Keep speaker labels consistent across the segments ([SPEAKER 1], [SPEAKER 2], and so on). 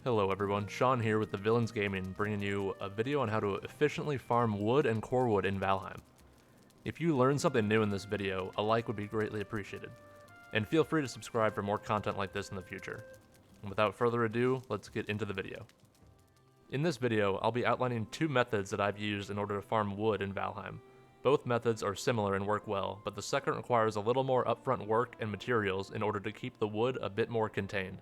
[SPEAKER 1] Hello everyone, Sean here with the Villains Gaming, bringing you a video on how to efficiently farm wood and core wood in Valheim. If you learned something new in this video, a like would be greatly appreciated. And feel free to subscribe for more content like this in the future. And without further ado, let's get into the video. In this video, I'll be outlining two methods that I've used in order to farm wood in Valheim. Both methods are similar and work well, but the second requires a little more upfront work and materials in order to keep the wood a bit more contained.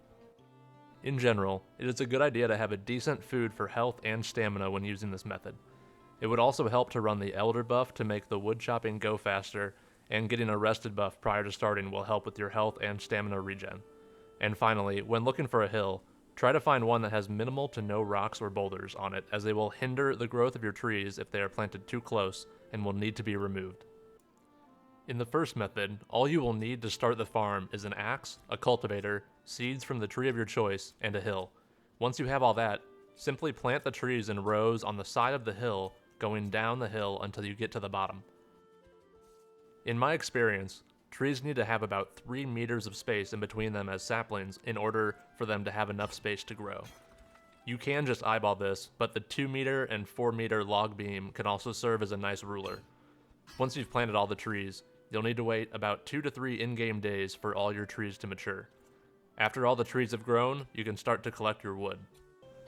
[SPEAKER 1] In general, it is a good idea to have a decent food for health and stamina when using this method. It would also help to run the Elder buff to make the wood chopping go faster, and getting a rested buff prior to starting will help with your health and stamina regen. And finally, when looking for a hill, try to find one that has minimal to no rocks or boulders on it, as they will hinder the growth of your trees if they are planted too close and will need to be removed. In the first method, all you will need to start the farm is an axe, a cultivator, seeds from the tree of your choice, and a hill. Once you have all that, simply plant the trees in rows on the side of the hill, going down the hill until you get to the bottom. In my experience, trees need to have about 3 meters of space in between them as saplings in order for them to have enough space to grow. You can just eyeball this, but the 2 meter and 4 meter log beam can also serve as a nice ruler. Once you've planted all the trees, you'll need to wait about 2 to 3 in-game days for all your trees to mature. After all the trees have grown, you can start to collect your wood.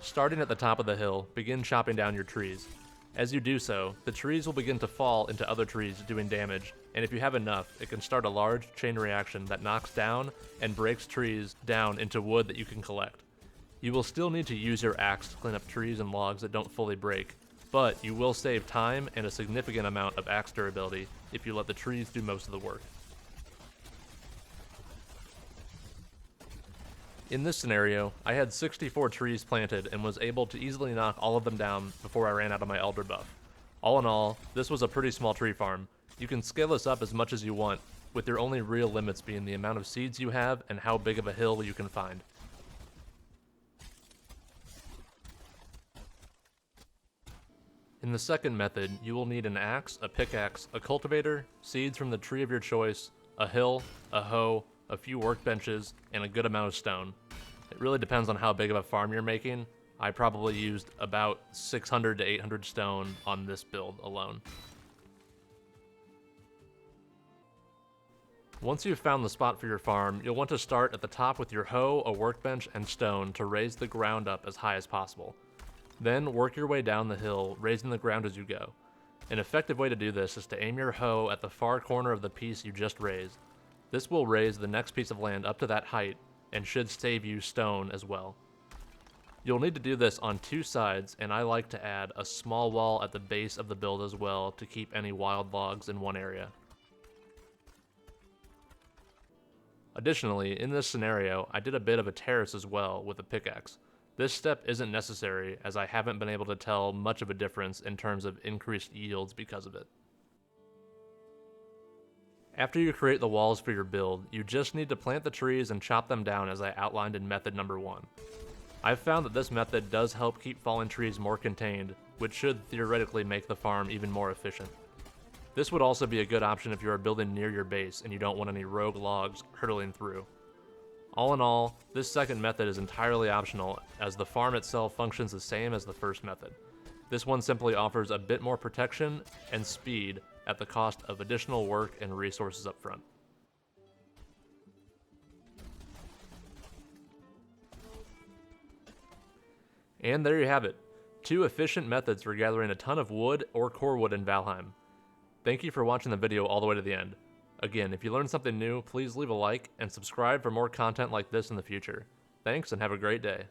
[SPEAKER 1] Starting at the top of the hill, begin chopping down your trees. As you do so, the trees will begin to fall into other trees doing damage, and if you have enough, it can start a large chain reaction that knocks down and breaks trees down into wood that you can collect. You will still need to use your axe to clean up trees and logs that don't fully break, but you will save time and a significant amount of axe durability if you let the trees do most of the work. In this scenario, I had 64 trees planted and was able to easily knock all of them down before I ran out of my Elder buff. All in all, this was a pretty small tree farm. You can scale this up as much as you want, with your only real limits being the amount of seeds you have and how big of a hill you can find. In the second method, you will need an axe, a pickaxe, a cultivator, seeds from the tree of your choice, a hill, a hoe, a few workbenches, and a good amount of stone. It really depends on how big of a farm you're making. I probably used about 600 to 800 stone on this build alone. Once you've found the spot for your farm, you'll want to start at the top with your hoe, a workbench, and stone to raise the ground up as high as possible. Then work your way down the hill, raising the ground as you go. An effective way to do this is to aim your hoe at the far corner of the piece you just raised. This will raise the next piece of land up to that height, and should save you stone as well. You'll need to do this on 2 sides, and I like to add a small wall at the base of the build as well to keep any wild logs in one area. Additionally, in this scenario, I did a bit of a terrace as well with a pickaxe. This step isn't necessary, as I haven't been able to tell much of a difference in terms of increased yields because of it. After you create the walls for your build, you just need to plant the trees and chop them down as I outlined in method number 1. I've found that this method does help keep fallen trees more contained, which should theoretically make the farm even more efficient. This would also be a good option if you are building near your base and you don't want any rogue logs hurtling through. All in all, this second method is entirely optional, as the farm itself functions the same as the first method. This one simply offers a bit more protection and speed at the cost of additional work and resources up front. And there you have it, 2 efficient methods for gathering a ton of wood or core wood in Valheim. Thank you for watching the video all the way to the end. Again, if you learned something new, please leave a like and subscribe for more content like this in the future. Thanks and have a great day.